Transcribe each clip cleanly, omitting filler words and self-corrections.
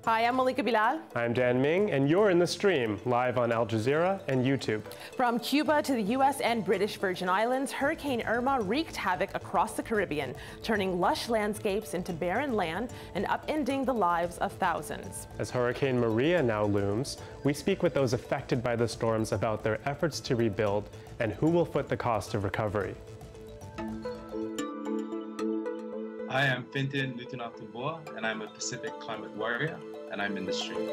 Hi, I'm Malika Bilal. I'm Dan Ming, and you're in the stream, live on Al Jazeera and YouTube. From Cuba to the U.S. and British Virgin Islands, Hurricane Irma wreaked havoc across the Caribbean, turning lush landscapes into barren land and upending the lives of thousands. As Hurricane Maria now looms, we speak with those affected by the storms about their efforts to rebuild and who will foot the cost of recovery. Hi, I'm Fintan Lutunatuboa, and I'm a Pacific climate warrior, and I'm in the stream.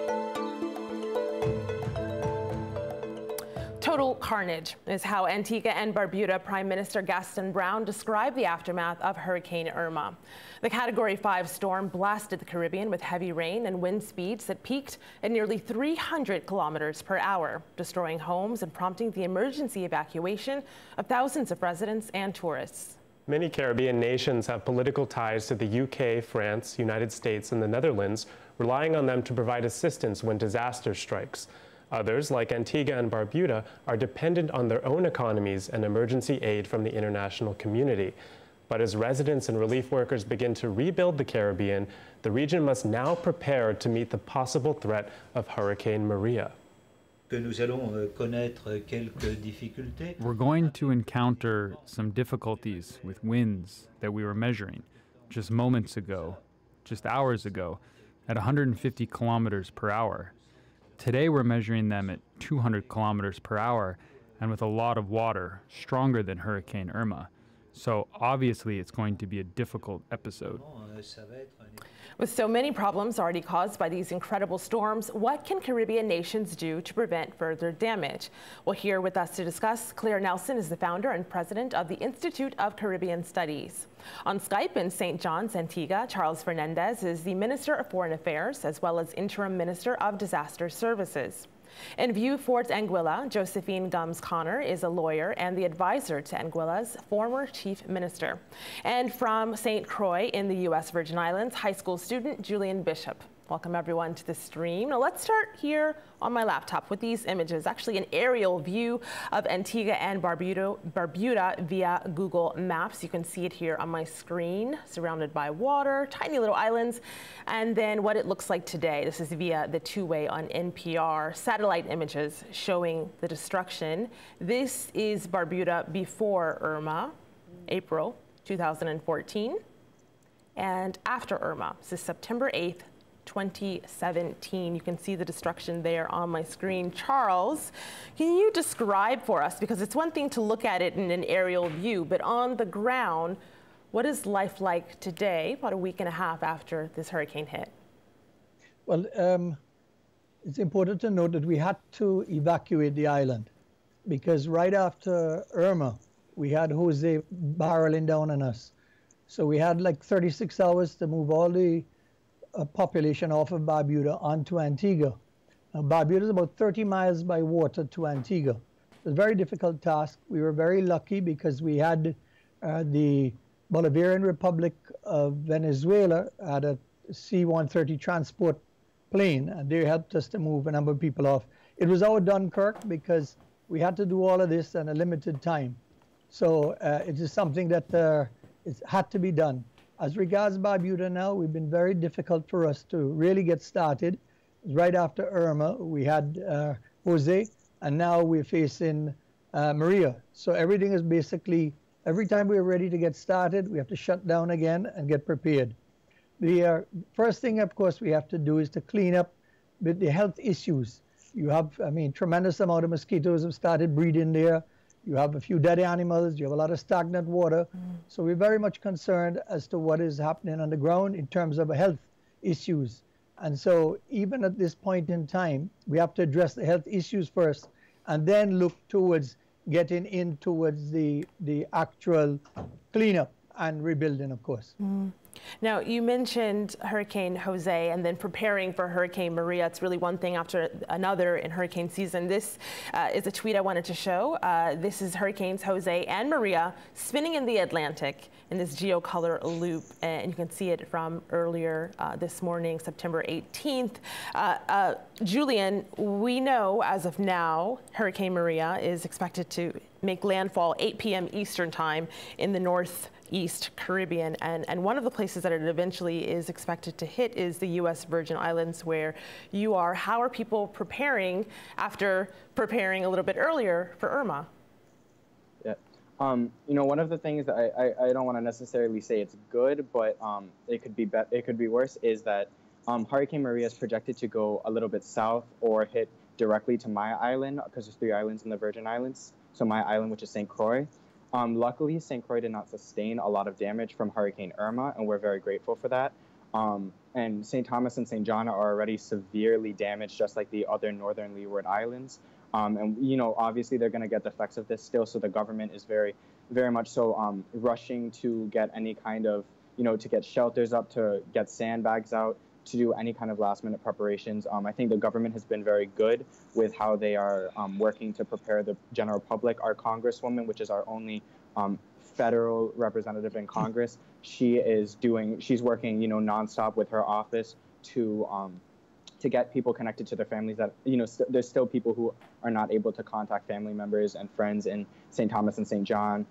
Total carnage is how Antigua and Barbuda Prime Minister Gaston Browne described the aftermath of Hurricane Irma. The Category 5 storm blasted the Caribbean with heavy rain and wind speeds that peaked at nearly 300 kilometers per hour, destroying homes and prompting the emergency evacuation of thousands of residents and tourists. Many Caribbean nations have political ties to the UK, France, United States, and the Netherlands, relying on them to provide assistance when disaster strikes. Others, like Antigua and Barbuda, are dependent on their own economies and emergency aid from the international community. But as residents and relief workers begin to rebuild the Caribbean, the region must now prepare to meet the possible threat of Hurricane Maria. We're going to encounter some difficulties with winds that we were measuring just moments ago, just hours ago, at 150 kilometers per hour. Today we're measuring them at 200 kilometers per hour and with a lot of water, stronger than Hurricane Irma. So obviously it's going to be a difficult episode. With so many problems already caused by these incredible storms, what can Caribbean nations do to prevent further damage? Well, here with us to discuss, Claire Nelson is the founder and president of the Institute of Caribbean Studies. On Skype in St. John's, Antigua, Charles Fernandez is the Minister of Foreign Affairs as well as Interim Minister of Disaster Services. In View Fort Anguilla, Josephine Gums-Connor is a lawyer and the advisor to Anguilla's former chief minister. And from St. Croix in the U.S. Virgin Islands, high school student Julian Bishop. Welcome everyone to the stream. Now let's start here on my laptop with these images, actually an aerial view of Antigua and Barbuda via Google Maps. You can see it here on my screen, surrounded by water, tiny little islands, and then what it looks like today. This is via the two-way on NPR, satellite images showing the destruction. This is Barbuda before Irma, April 2014, and after Irma. This is September 8th, 2017. You can see the destruction there on my screen. Charles, can you describe for us, because it's one thing to look at it in an aerial view, but on the ground, what is life like today, about a week and a half after this hurricane hit? Well, it's important to note that we had to evacuate the island because right after Irma, we had Jose barreling down on us. So we had like 36 hours to move all the population off of Barbuda onto Antigua. Now, Barbuda is about 30 miles by water to Antigua. It's a very difficult task. We were very lucky because we had the Bolivarian Republic of Venezuela at a C-130 transport plane, and they helped us to move a number of people off. It was our Dunkirk because we had to do all of this in a limited time. So it is something that it had to be done. As regards Barbuda now, we've been very difficult for us to really get started. Right after Irma, we had Jose, and now we're facing Maria. So everything is basically, every time we're ready to get started, we have to shut down again and get prepared. The first thing, of course, we have to do is to clean up with the health issues. You have, I mean, tremendous amount of mosquitoes have started breeding there. You have a few dead animals, you have a lot of stagnant water. So we're very much concerned as to what is happening on the ground in terms of health issues. And so even at this point in time, we have to address the health issues first and then look towards getting in towards the actual cleanup and rebuilding, of course. Now, you mentioned Hurricane Jose and then preparing for Hurricane Maria. It's really one thing after another in hurricane season. This is a tweet I wanted to show. This is Hurricanes Jose and Maria spinning in the Atlantic in this geocolor loop. And you can see it from earlier this morning, September 18th. Julian, we know as of now, Hurricane Maria is expected to make landfall 8 p.m. Eastern time in the North East Caribbean, and one of the places that it eventually is expected to hit is the U.S. Virgin Islands, where you are. How are people preparing after preparing a little bit earlier for Irma? Yeah, you know, one of the things that I don't want to necessarily say it's good, but it could be worse, is that Hurricane Maria is projected to go a little bit south or hit directly to my island, because there's 3 islands in the Virgin Islands. So my island, which is St. Croix. Luckily, St. Croix did not sustain a lot of damage from Hurricane Irma, and we're very grateful for that. And St. Thomas and St. John are already severely damaged, just like the other northern Leeward Islands. And, you know, obviously they're going to get the effects of this still, so the government is very, very much so rushing to get any kind of, you know, to get shelters up, to get sandbags out, to do any kind of last-minute preparations. I think the government has been very good with how they are working to prepare the general public. Our Congresswoman, which is our only federal representative in Congress, she's working, you know, nonstop with her office to get people connected to their families. That, you know, there's still people who are not able to contact family members and friends in St. Thomas and St. John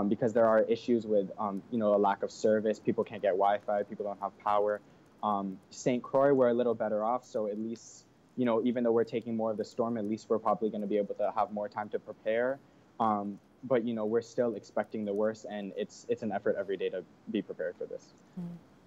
because there are issues with, you know, a lack of service. People can't get Wi-Fi. People don't have power. St. Croix, we're a little better off, so at least, you know, even though we're taking more of the storm, at least we're probably going to be able to have more time to prepare. But, you know, we're still expecting the worst, and it's an effort every day to be prepared for this.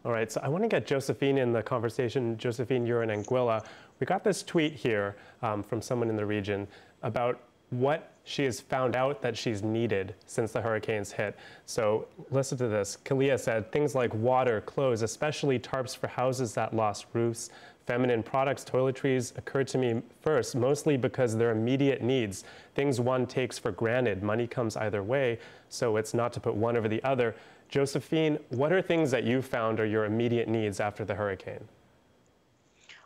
All right, so I want to get Josephine in the conversation. Josephine, you're in Anguilla. We got this tweet here from someone in the region about what she has found out that she's needed since the hurricanes hit. So listen to this. Kalia said, things like water, clothes, especially tarps for houses that lost roofs, feminine products, toiletries occurred to me first, mostly because they're immediate needs, things one takes for granted. Money comes either way, so it's not to put one over the other. Josephine, what are things that you found are your immediate needs after the hurricane?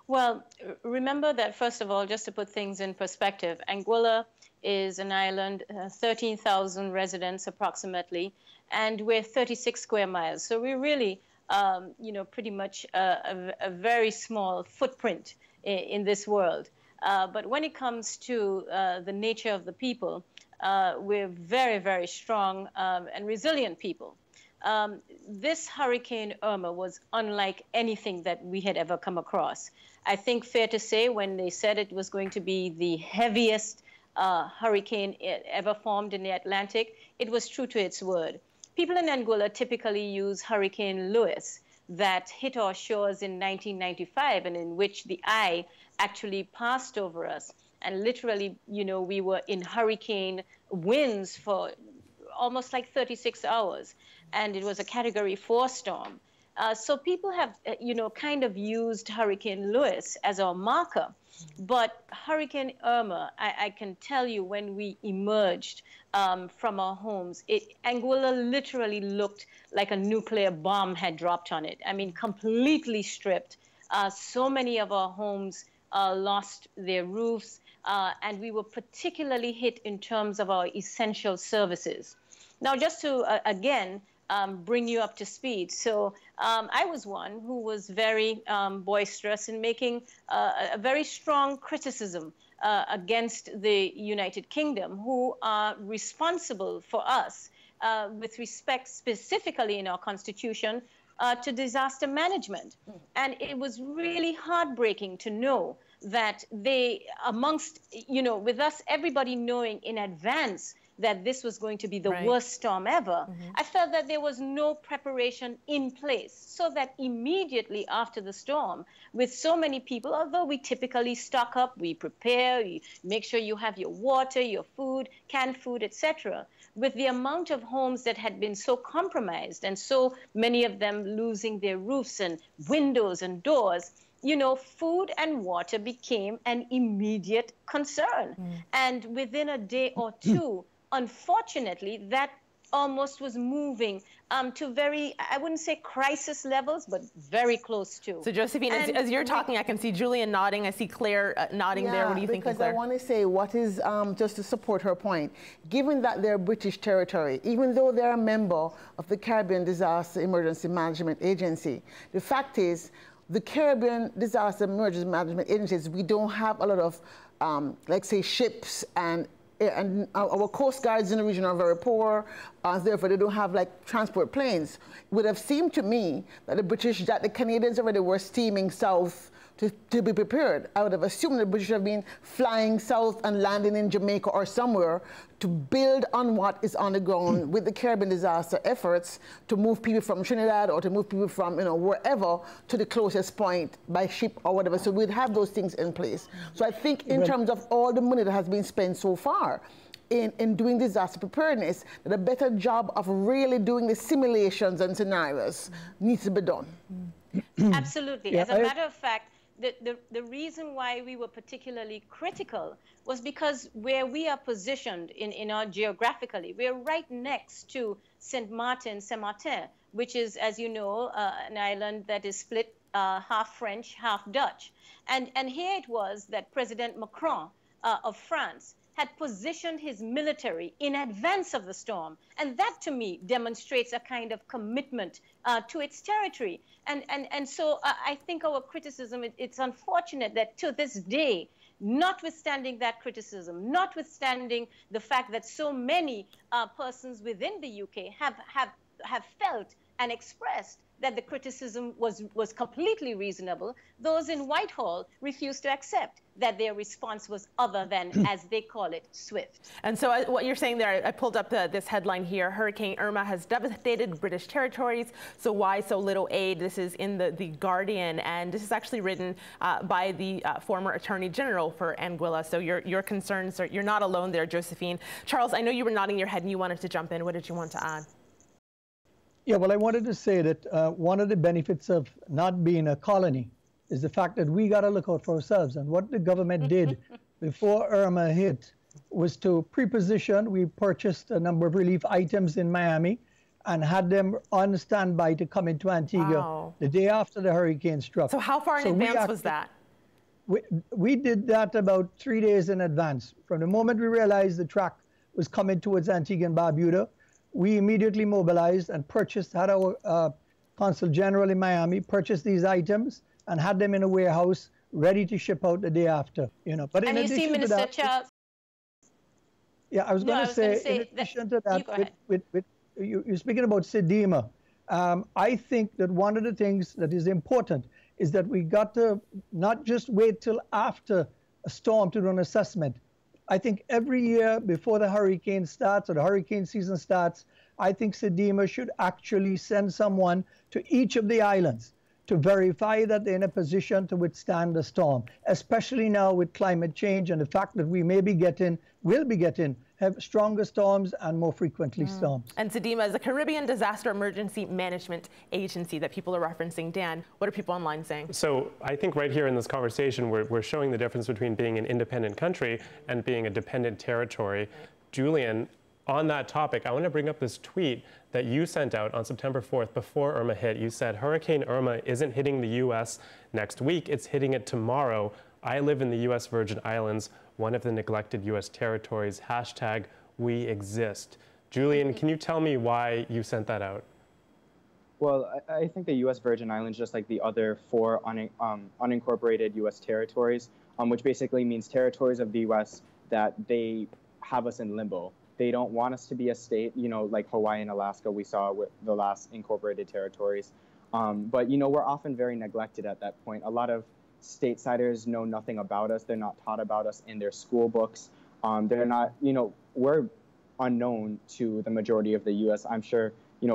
Well, remember that, first of all, just to put things in perspective, Anguilla is an island, 13,000 residents approximately, and we're 36 square miles. So we're really, you know, pretty much a very small footprint in this world. But when it comes to the nature of the people, we're very, very strong and resilient people. This Hurricane Irma was unlike anything that we had ever come across. I think fair to say, when they said it was going to be the heaviest hurricane ever formed in the Atlantic, it was true to its word. People in Anguilla typically use Hurricane Lewis that hit our shores in 1995, and in which the eye actually passed over us. And literally, you know, we were in hurricane winds for almost like 36 hours. And it was a Category 4 storm. So people have, you know, kind of used Hurricane Lewis as our marker. But Hurricane Irma, I can tell you, when we emerged from our homes, Anguilla literally looked like a nuclear bomb had dropped on it. I mean, completely stripped. So many of our homes lost their roofs, and we were particularly hit in terms of our essential services. Now, just to, again, bring you up to speed. So I was one who was very boisterous in making a very strong criticism against the United Kingdom, who are responsible for us with respect specifically in our Constitution to disaster management. And it was really heartbreaking to know that they, amongst, you know, with us, everybody knowing in advance that this was going to be the worst storm ever, I felt that there was no preparation in place, so that immediately after the storm, with so many people, although we typically stock up, we prepare, you make sure you have your water, your food, canned food, etc., with the amount of homes that had been so compromised and so many of them losing their roofs and windows and doors, you know, food and water became an immediate concern. And within a day or two, unfortunately, that almost was moving to very, I wouldn't say crisis levels, but very close to. So Josephine, as you're talking, I can see Julian nodding. I see Claire nodding there. What do you think, Claire? Because I want to say what is, just to support her point, given that they're British territory, even though they're a member of the Caribbean Disaster Emergency Management Agency, the fact is, the Caribbean Disaster Emergency Management Agencies, we don't have a lot of, like say, ships and and our coast guards in the region are very poor, therefore they don't have like transport planes. It would have seemed to me that the Canadians already were steaming south to be prepared. I would have assumed the British have been flying south and landing in Jamaica or somewhere to build on what is on the ground with the Caribbean disaster efforts to move people from Trinidad or to move people from wherever to the closest point by ship or whatever. So we'd have those things in place. So I think in terms of all the money that has been spent so far in doing disaster preparedness, that a better job of really doing the simulations and scenarios needs to be done. Absolutely. As a matter of fact, the reason why we were particularly critical was because where we are positioned in our geographically, we're right next to Saint-Martin, which is, as you know, an island that is split half French, half Dutch. And here it was that President Macron of France had positioned his military in advance of the storm. And that, to me, demonstrates a kind of commitment to its territory. And so I think our criticism, it's unfortunate that to this day, notwithstanding that criticism, notwithstanding the fact that so many persons within the UK have felt and expressed that the criticism was completely reasonable, those in Whitehall refused to accept that their response was other than, as they call it, swift. And so what you're saying there, I pulled up this headline here, Hurricane Irma has devastated British territories, so why so little aid? This is in the Guardian, and this is actually written by the former Attorney General for Anguilla, so your concerns, you're not alone there, Josephine. Charles, I know you were nodding your head and you wanted to jump in. What did you want to add? Yeah, well, I wanted to say that one of the benefits of not being a colony is the fact that we got to look out for ourselves. And what the government did before Irma hit was to pre-position. We purchased a number of relief items in Miami and had them on standby to come into Antigua the day after the hurricane struck. So how far in advance was that? We did that about 3 days in advance. From the moment we realized the track was coming towards Antigua and Barbuda, we immediately mobilized and purchased, had our Consul General in Miami purchase these items and had them in a warehouse ready to ship out the day after. But in addition to Minister that, Charles. Yeah, I was going to say, in addition to that, you're speaking about SEDEMA. I think that one of the things that is important is that we got to not just wait till after a storm to do an assessment. I think every year before the hurricane starts or the hurricane season starts, I think SEDEMA should actually send someone to each of the islands to verify that they're in a position to withstand the storm, especially now with climate change and the fact that we will be getting have stronger storms and more frequently storms. And SEDEMA is a Caribbean Disaster Emergency Management Agency that people are referencing. Dan, what are people online saying? So I think right here in this conversation, we're showing the difference between being an independent country and being a dependent territory. Julian, on that topic, I want to bring up this tweet that you sent out on September 4th before Irma hit. You said, Hurricane Irma isn't hitting the U.S. next week, it's hitting it tomorrow. I live in the U.S. Virgin Islands, one of the neglected U.S. territories. Hashtag we exist. Julian, can you tell me why you sent that out? Well, I think the U.S. Virgin Islands, just like the other 4 unincorporated U.S. territories, which basically means territories of the U.S. that they have us in limbo. They don't want us to be a state, like Hawaii and Alaska we saw with the last incorporated territories. But, we're often very neglected at that point. A lot of stateside know nothing about us. They're not taught about us in their school books. They're not, we're unknown to the majority of the U.S. I'm sure,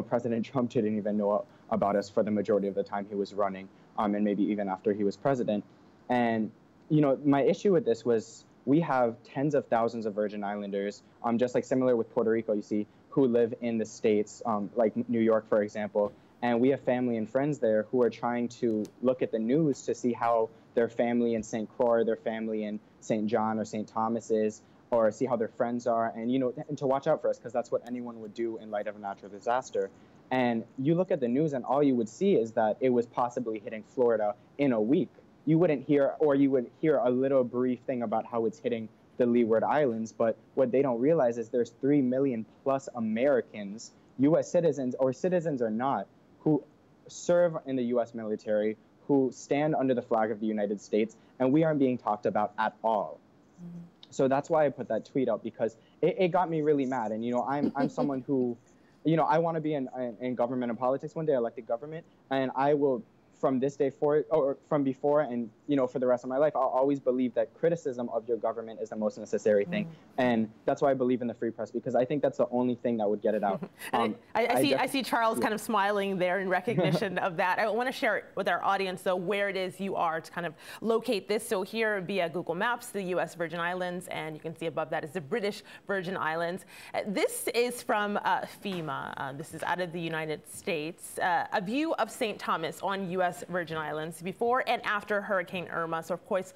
President Trump didn't even know about us for the majority of the time he was running, and maybe even after he was president. And, my issue with this was we have tens of thousands of Virgin Islanders, just like similar with Puerto Rico, you see, who live in the States, like New York, for example. And we have family and friends there who are trying to look at the news to see how their family in St. Croix, their family in St. John or St. Thomas is, or see how their friends are, and, and to watch out for us, because that's what anyone would do in light of a natural disaster. And you look at the news and all you would see is that it was possibly hitting Florida in a week. You wouldn't hear, or you would hear a little brief thing about how it's hitting the Leeward Islands, but what they don't realize is there's 3 million plus Americans, U.S. citizens or not, who serve in the U.S. military, who stand under the flag of the United States, and we aren't being talked about at all. So that's why I put that tweet out, because it got me really mad. And, you know, I'm someone who, you know, I want to be in government and politics one day, elected government, and I will, from this day forward, or from before and, you know, for the rest of my life, I'll always believe that criticism of your government is the most necessary thing. And that's why I believe in the free press, because I think that's the only thing that would get it out. I see Charles kind of smiling there in recognition of that. I want to share with our audience, though, where it is you are to kind of locate this. So here via Google Maps, the U.S. Virgin Islands, and you can see above that is the British Virgin Islands. This is from FEMA. This is out of the United States. A view of St. Thomas on U.S. Virgin Islands before and after Hurricane Irma. So of course,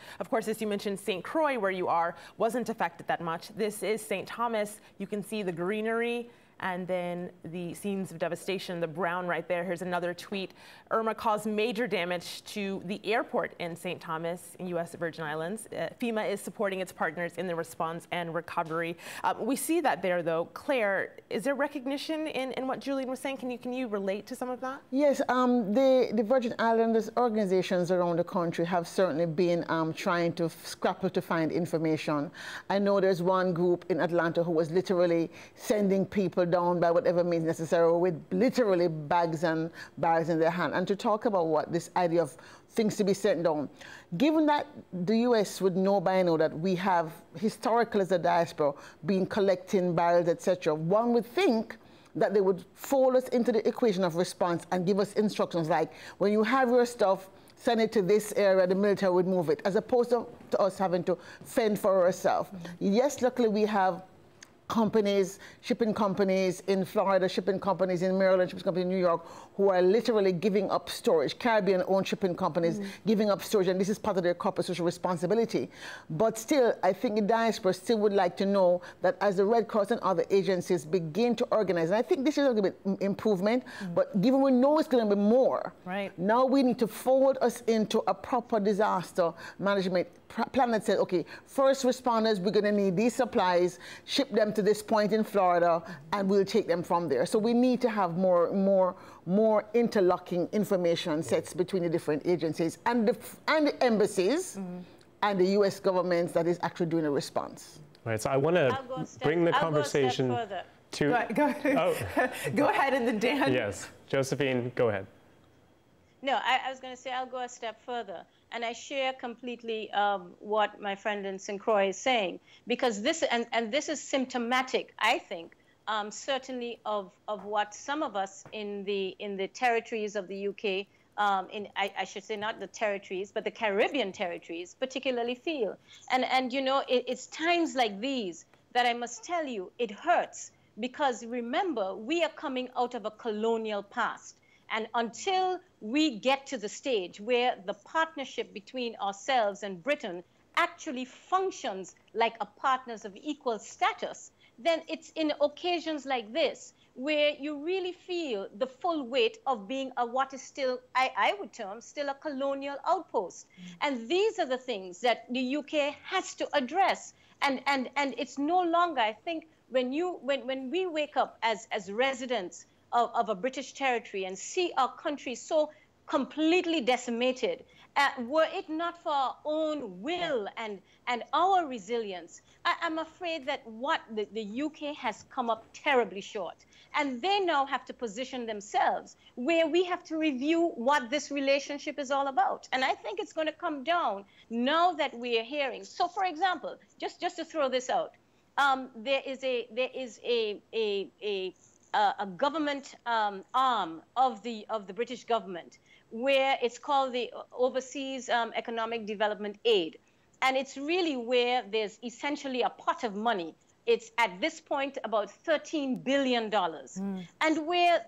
as you mentioned, St. Croix, where you are, wasn't affected that much. This is St. Thomas. You can see the greenery and then the scenes of devastation, the brown right there. Here's another tweet. Irma caused major damage to the airport in St. Thomas in U.S. Virgin Islands. FEMA is supporting its partners in the response and recovery. We see that there, though. Claire, is there recognition in what Julian was saying? Can you relate to some of that? Yes, the Virgin Islands organizations around the country have certainly been trying to scrapple to find information. I know there's one group in Atlanta who was literally sending people down by whatever means necessary with literally bags and bags in their hand. And to talk about what this idea of things to be sent down, given that the U.S. would know by now that we have historically as a diaspora been collecting barrels, etc., one would think that they would fold us into the equation of response and give us instructions like, when you have your stuff, send it to this area, the military would move it, as opposed to us having to fend for ourselves. Yes, luckily we have companies, shipping companies in Florida, shipping companies in Maryland, shipping companies in New York, who are literally giving up storage, Caribbean-owned shipping companies giving up storage, and this is part of their corporate social responsibility. But still, I think the diaspora still would like to know that as the Red Cross and other agencies begin to organize, and I think this is a little bit improvement, but given we know it's going to be more, now we need to forward us into a proper disaster management plan that says, okay, first responders, we're going to need these supplies, ship them to this point in Florida, and we'll take them from there. So we need to have more interlocking information sets between the different agencies and the embassies and the U.S. governments that is actually doing a response. Right. So I want to bring the conversation to. Go ahead. Go ahead, and then Dan. Yes, Josephine, go ahead. No, I was going to say I'll go a step further. And I share completely what my friend in St. Croix is saying, because this, and this is symptomatic, I think, certainly of what some of us in the territories of the UK, I should say not the territories, but the Caribbean territories particularly feel. And you know, it's times like these that I must tell you, it hurts, because remember, we are coming out of a colonial past. And until we get to the stage where the partnership between ourselves and Britain actually functions like a partners of equal status, then it's in occasions like this where you really feel the full weight of being what is still, I would term, still a colonial outpost. And these are the things that the UK has to address. And it's no longer, I think, when we wake up as residents of a British territory and see our country so completely decimated, were it not for our own will and our resilience, I'm afraid that what the UK has come up terribly short. And they now have to position themselves where we have to review what this relationship is all about. And I think it's going to come down now that we are hearing. So, for example, just to throw this out, there is a government arm of the British government where it's called the Overseas Economic Development Aid. And it's really where there's essentially a pot of money. It's at this point about $13 billion. And where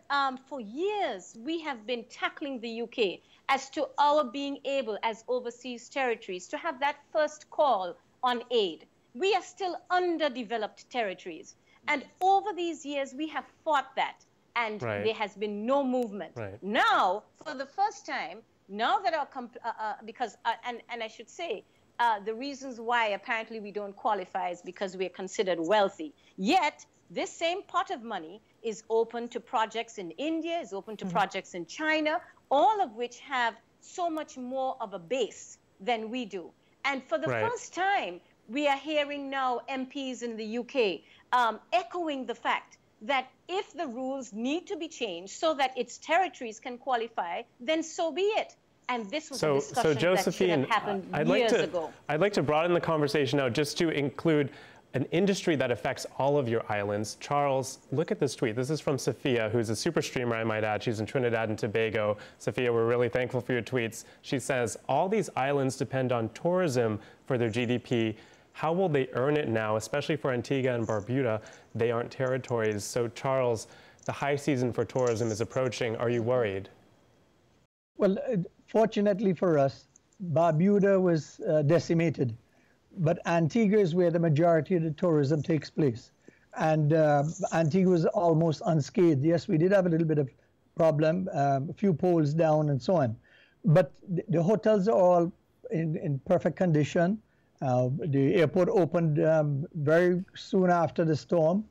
for years we have been tackling the UK as to our being able as overseas territories to have that first call on aid. We are still underdeveloped territories. And over these years, we have fought that, and there has been no movement. Now, for the first time, now that our, and I should say, the reasons why apparently we don't qualify is because we are considered wealthy. Yet, this same pot of money is open to projects in India, is open to projects in China, all of which have so much more of a base than we do. And for the first time, we are hearing now MPs in the UK echoing the fact that if the rules need to be changed so that its territories can qualify, then so be it. And this was a discussion that should have happened years ago. I'd like to broaden the conversation now just to include an industry that affects all of your islands. Charles, look at this tweet. This is from Sophia, who's a super streamer, I might add. She's in Trinidad and Tobago. Sophia, we're really thankful for your tweets. She says, all these islands depend on tourism for their GDP. How will they earn it now, especially for Antigua and Barbuda? They aren't territories. So Charles, the high season for tourism is approaching. Are you worried? Well, fortunately for us, Barbuda was decimated, but Antigua is where the majority of the tourism takes place. And Antigua was almost unscathed. Yes, we did have a little bit of problem, a few poles down and so on. But the hotels are all in perfect condition. The airport opened very soon after the storm.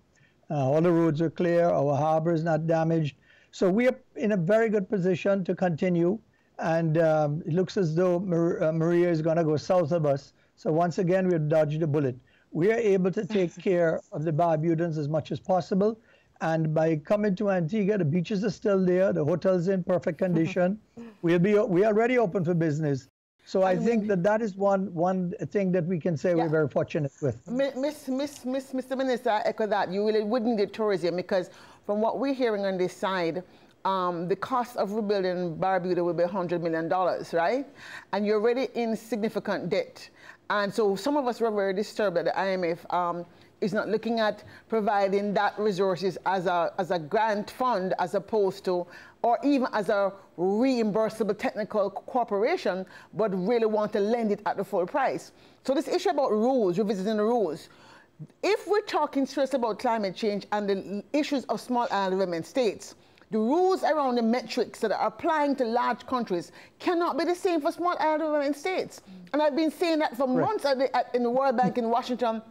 All the roads are clear. Our harbor is not damaged. So we are in a very good position to continue. And it looks as though Maria is going to go south of us. So once again, we've dodged a bullet. We are able to take care of the Barbudans as much as possible. And by coming to Antigua, the beaches are still there. The hotel's in perfect condition. We are already open for business. So I think that is one thing that we can say we're very fortunate with. Mr. Minister, I echo that. You really wouldn't need tourism because from what we're hearing on this side, the cost of rebuilding Barbuda will be $100 million, right? And you're already in significant debt. And so some of us were very disturbed that the IMF is not looking at providing that resources as a grant fund as opposed to, or even as a reimbursable technical corporation, but really want to lend it at the full price. So this issue about rules, revisiting the rules, if we're talking seriously about climate change and the issues of small island development states, the rules around the metrics that are applying to large countries cannot be the same for small island development states. And I've been saying that for months in the World Bank in Washington.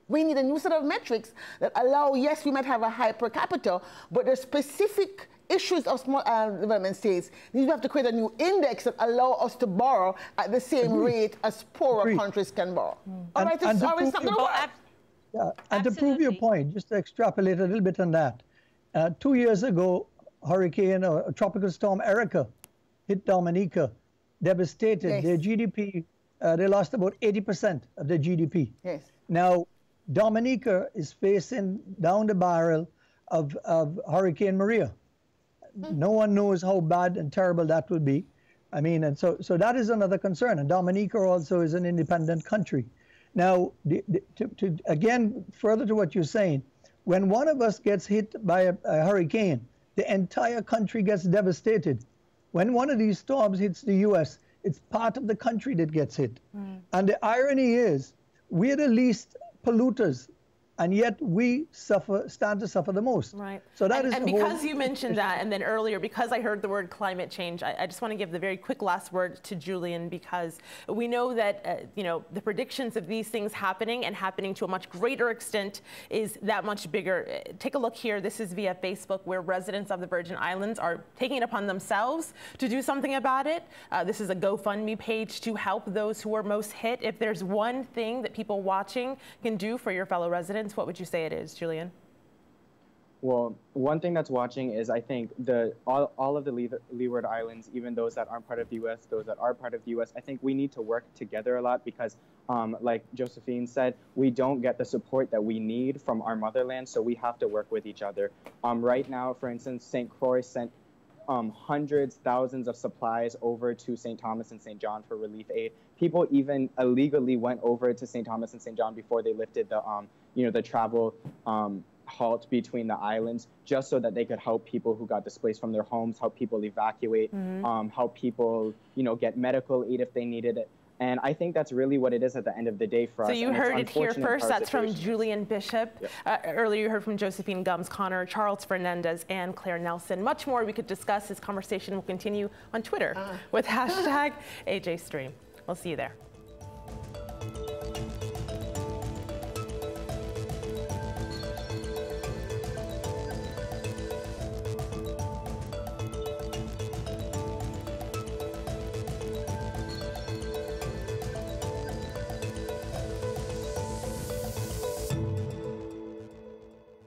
We need a new set of metrics that allow, yes, we might have a high per capita, but the specific issues of small island development states, we have to create a new index that allow us to borrow at the same rate as poorer countries can borrow. All right, it's always something to work. And to prove your point, just to extrapolate a little bit on that, 2 years ago, Tropical Storm Erica hit Dominica, devastated. Their GDP, they lost about 80% of their GDP. Yes. Now, Dominica is facing down the barrel of Hurricane Maria. No one knows how bad and terrible that will be. I mean, and so that is another concern. And Dominica also is an independent country. Now, again, further to what you're saying, when one of us gets hit by a hurricane, the entire country gets devastated. When one of these storms hits the U.S., it's part of the country that gets hit. And the irony is, we're the least polluters, and yet we stand to suffer the most. Right. So that is and because you mentioned that, and then earlier, because I heard the word climate change, I just want to give the very quick last word to Julian, because we know that the predictions of these things happening and happening to a much greater extent is that much bigger. Take a look here. This is via Facebook, where residents of the Virgin Islands are taking it upon themselves to do something about it. This is a GoFundMe page to help those who are most hit. If there's one thing that people watching can do for your fellow residents, what would you say it is, Julian? Well, one thing that's watching is, I think, all of the Leeward Islands, even those that aren't part of the U.S., those that are part of the U.S., I think we need to work together a lot because, like Josephine said, we don't get the support that we need from our motherland, so we have to work with each other. Right now, for instance, St. Croix sent hundreds, thousands of supplies over to St. Thomas and St. John for relief aid. People even illegally went over to St. Thomas and St. John before they lifted the, the travel halt between the islands, just so that they could help people who got displaced from their homes, help people evacuate, help people, get medical aid if they needed it. And I think that's really what it is at the end of the day for us. So you heard it here first. That's from Julian Bishop. Yep. Earlier you heard from Josephine Gums Connor, Charles Fernandez, and Claire Nelson. Much more we could discuss. This conversation will continue on Twitter with #AJStream. We'll see you there.